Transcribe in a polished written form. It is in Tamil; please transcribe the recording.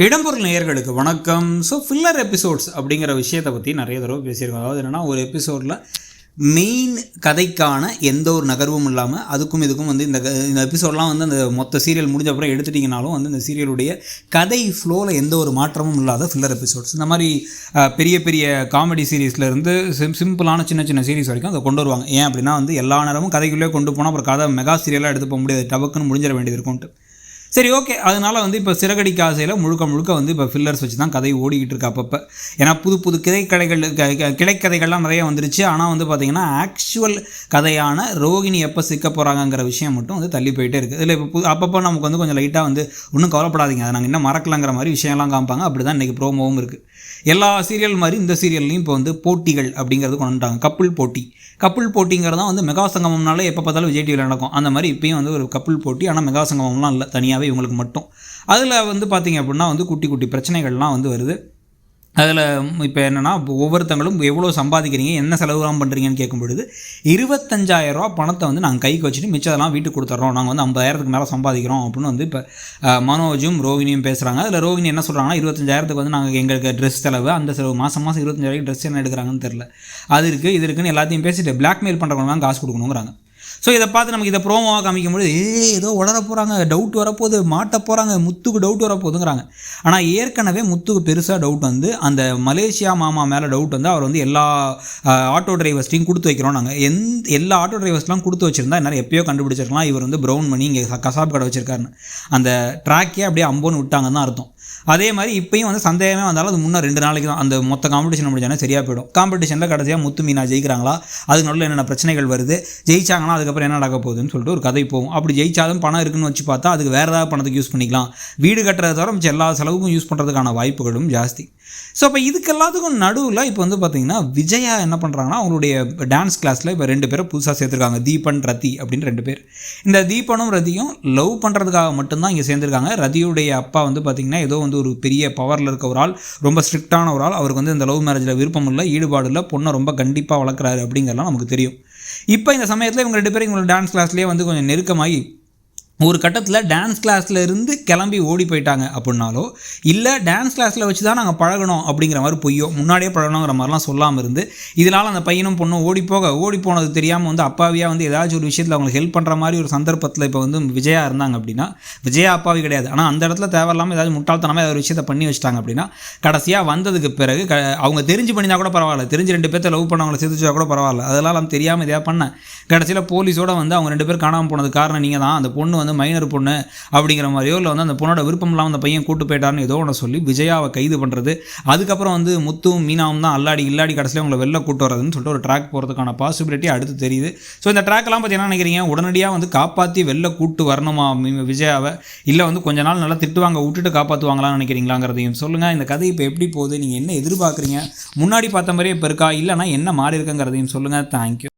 இடம்பொருள் நேயர்களுக்கு வணக்கம். ஸோ ஃபில்லர் எபிசோட்ஸ் அப்படிங்கிற விஷயத்தை பற்றி நிறைய தடவை பேசியிருக்கோம். அதாவது என்னென்னா, ஒரு எபிசோடில் மெயின் கதைக்கான எந்த ஒரு நகர்வும் இல்லாமல் அதுக்கும் இதுக்கும் வந்து இந்த எபிசோடெலாம் வந்து அந்த மொத்த சீரியல் முடிஞ்ச அப்புறம் எடுத்துட்டிங்கனாலும் வந்து இந்த சீரியலுடைய கதை ஃப்ளோவில் எந்த ஒரு மாற்றமும் இல்லாத ஃபில்லர் எபிசோட்ஸ். இந்த மாதிரி பெரிய பெரிய காமெடி சீரீஸ்லேருந்து சிம்பிளான சின்ன சின்ன சீரீஸ் வரைக்கும் அதை கொண்டு வருவாங்க. ஏன் அப்படின்னா வந்து எல்லா நேரமும் கதைக்குள்ளே கொண்டு போனால் அப்புறம் கதை மெகா சீரியலாக எடுத்து போக முடியாது, டபக்குன்னு முடிஞ்சிட வேண்டியது இருக்கும்ட்டு. சரி, ஓகே. அதனால் வந்து இப்போ சிறகடிக்க ஆசையில் முழுக்க வந்து இப்போ ஃபில்லர்ஸ் வச்சு தான் கதை ஓடிக்கிட்டு இருக்கு அப்பப்போ. ஏன்னா புது கிளைக்கதைகள்லாம் நிறைய வந்துருச்சு. ஆனால் வந்து பார்த்திங்கன்னா ஆக்சுவல் கதையான ரோகிணி எப்போ சிக்க போகிறாங்கங்கிற விஷயம் மட்டும் வந்து தள்ளி போயிட்டே இருக்குது. இதில் இப்போ அப்பப்போ நமக்கு வந்து கொஞ்சம் லைட்டாக வந்து ஒன்றும் கவலைப்படாதீங்க, அதை நாங்கள் இன்னும் மறக்கலாங்கிற மாதிரி விஷயம்லாம் காமிப்பாங்க. அப்படி தான் இன்றைக்கி ப்ரோமோவும் இருக்குது. எல்லா சீரியல் மாதிரி இந்த சீரியல்லையும் இப்போ வந்து போட்டிகள் அப்படிங்கிறது கொண்டு வந்துட்டாங்க. கப்புள் போட்டிங்கிறது தான் வந்து மெகா சங்கமம்னாலே எப்போ பார்த்தாலும் விஜய் டிவியில் நடக்கும். அந்த மாதிரி இப்போயும் வந்து ஒரு கப்புள் போட்டி. ஆனால் மெகா சங்கமம்லாம் இல்லை, தனியாகவே இவங்களுக்கு மட்டும். அதில் வந்து பார்த்திங்க அப்படின்னா வந்து குட்டி குட்டி பிரச்சனைகள்லாம் வந்து வருது. அதில் இப்போ என்னென்னா, ஒவ்வொருத்தங்களும் எவ்வளோ சம்பாதிக்கிறீங்க, என்ன செலவுலாம் பண்ணுறீங்கன்னு கேட்கும் பொழுது 25,000 ரூபா பணத்தை வந்து நாங்கள் கைக்கு வச்சுட்டு மிச்சதெல்லாம் வீட்டுக்கு கொடுத்துட்றோம், நாங்கள் வந்து 50,000க்கு மேலே சம்பாதிக்கிறோம் அப்படின்னு வந்து இப்போ மனோஜும் ரோகிணியும் பேசுகிறாங்க. அதில் ரோகிணி என்ன சொல்கிறாங்கன்னா, 25,000க்கு வந்து நாங்கள் எங்களுக்கு ட்ரெஸ் செலவு, அந்த செலவு மாதம் 25,000 ட்ரெஸ் என்ன எடுக்கிறாங்கன்னு தெரில, அது இருக்குது இது இருக்குன்னு எல்லாத்தையும் பேசிட்டு பிளாக்மெயில் பண்ணுறவங்க தான் காசு கொடுக்கணுங்கிறாங்க. ஸோ இதை பார்த்து நமக்கு இதை ப்ரோமோவாக காமிக்கும்போது ஏதோ உளர போகிறாங்க, டவுட் வரப்போகுது, மாட்ட போகிறாங்க, முத்துக்கு டவுட் வரப்போகுதுங்கிறாங்க. ஆனால் ஏற்கனவே முத்துக்கு பெருசாக டவுட் வந்து அந்த மலேசியா மாமா மேலே டவுட் வந்து அவர் வந்து எல்லா ஆட்டோ டிரைவர்ஸ்டையும் கொடுத்து வைக்கிறோம், நாங்கள் எல்லா ஆட்டோ டிரைவர்ஸ்லாம் கொடுத்து வச்சுருந்தா என்ன எப்போயோ கண்டுபிடிச்சிருக்கலாம் இவர் வந்து ப்ரௌன் பண்ணி இங்கே கசாப் கடை வச்சுருக்காருன்னு. அந்த ட்ராக்கே அப்படியே அம்போன்னு விட்டாங்கன்னு தான் அர்த்தம். அதே மாதிரி இப்போயும் வந்து சந்தேகமே வந்தாலும் அது முன்னே 2 நாளைக்கு தான் அந்த மொத்த காம்படிஷன் முடிஞ்சானே சரியாக போயிடும். காம்படிஷனில் கடைசியாக முத்து மீனா ஜெயிக்கிறாங்களா, அதுக்கு நடுவில் என்னென்ன பிரச்சனைகள் வருது, ஜெயிச்சாங்கன்னா அதுக்கப்புறம் என்ன நடக்க போகுதுன்னு சொல்லிட்டு ஒரு கதை போகும். அப்படி ஜெயிச்சாலும் பணம் இருக்குன்னு வச்சு பார்த்தா அதுக்கு வேறு ஏதாவது பணத்துக்கு யூஸ் பண்ணிக்கலாம். வீடு கட்டுறதை தவிர மிச்சம் எல்லா செலவுக்கும் யூஸ் பண்ணுறதுக்கான வாய்ப்புகளும் ஜாஸ்தி. ஸோ இப்போ இதுக்கு எல்லாத்துக்கும் நடுவில் இப்போ வந்து பார்த்திங்கன்னா விஜயா என்ன பண்ணுறாங்கன்னா, அவங்களுடைய டான்ஸ் கிளாஸில் இப்போ 2 பேரை புதுசாக சேர்த்துருக்காங்க, தீபன் ரதி அப்படின்னு 2 பேர். இந்த தீபனும் ரதியும் லவ் பண்ணுறதுக்காக மட்டும்தான் இங்கே சேர்ந்துருக்காங்க. ரதியுடைய அப்பா வந்து பார்த்திங்கன்னா ஏதோ வந்து ஒரு பெரிய பவரில் இருக்க ஒரு ஆள், ரொம்ப ஸ்ட்ரிக்டான ஒரு ஆள், அவருக்கு வந்து இந்த லவ் மேரேஜில் விருப்பம் இல்லை, ஈடுபாடு இல்லை, பொண்ணை ரொம்ப கண்டிப்பாக வளர்க்குறாரு அப்படிங்கிறலாம் நமக்கு தெரியும். இப்போ இந்த சமயத்தில் இவங்க 2 பேரும் இவங்களோட டான்ஸ் கிளாஸ்லேயே வந்து கொஞ்சம் நெருக்கமாகி ஒரு கட்டத்தில் டான்ஸ் கிளாஸில் இருந்து கிளம்பி ஓடி போயிட்டாங்க அப்படின்னாலோ, இல்லை டான்ஸ் கிளாஸில் வச்சு தான் நாங்கள் பழகணும் அப்படிங்கிற மாதிரி பொய்யோ, முன்னாடியே பழகணுங்கிற மாதிரிலாம் சொல்லாமல் இருந்து இதனால் அந்த பையனும் பொண்ணும் ஓடி போனது தெரியாமல் வந்து அப்பாவியாக வந்து ஏதாச்சும் ஒரு விஷயத்தில் அவங்களுக்கு ஹெல்ப் பண்ணுற மாதிரி ஒரு சந்தர்ப்பத்தில் இப்போ வந்து விஜயா இருந்தாங்க அப்படின்னா, விஜயா அப்பாவி கிடையாது, ஆனால் அந்த இடத்துல தேவையில்லாமல் ஏதாச்சும் முட்டாள்தனமாக ஏதாவது ஒரு விஷயத்தை பண்ணி வச்சுட்டாங்க அப்படின்னா, கடைசியாக வந்ததுக்கு பிறகு அவங்க தெரிஞ்சு பண்ணினா கூட பரவாயில்ல, தெரிஞ்சு 2 பேர்த்த லவ் பண்ணவங்களை சேர்த்துச்சா கூட பரவாயில்ல, அதெல்லாம் நம்ம தெரியாமல் இதாக பண்ண கடைசியில் போலீஸோடு வந்து அவங்க 2 பேர் காணாமல் போனது காரணம் நீங்கள் தான், அந்த பொண்ணு வந்து மைனர் பொண்ணு அப்படிங்கிற மாதிரியோ, இல்லை வந்து அந்த பொண்ணோட விருப்பம் இல்லாமல் அந்த பையன் கூட்டு போயிட்டார்னு ஏதோ ஒன்று சொல்லி விஜயாவை கைது பண்ணுறது, அதுக்கப்புறம் வந்து முத்துவும் மீனாவும் தான் இல்லாடி கடைசியில் உங்களை வெளில கூட்டு வரதுன்னு சொல்லிட்டு ஒரு ட்ராக் போகிறதுக்கான பாசிபிலிட்டி அடுத்து தெரியுது. ஸோ இந்த ட்ராக்கெல்லாம் பற்றி என்ன நினைக்கிறீங்க? உடனடியாக வந்து காப்பாற்றி வெளில கூட்டு வரணுமா விஜயாவை, இல்லை வந்து கொஞ்ச நாள் நல்லா திட்டுவாங்க விட்டுட்டு காப்பாற்றுவாங்களான்னு நினைக்கிறீங்களாங்கிறதையும் சொல்லுங்கள். இந்த கதை இப்போ எப்படி போகுது, நீங்கள் என்ன எதிர்பார்க்குறீங்க, முன்னாடி பார்த்த மாதிரியே இப்போ இருக்கா, இல்லைனா என்ன மாறி இருக்குங்கிறதையும் சொல்லுங்கள். தேங்க்யூ.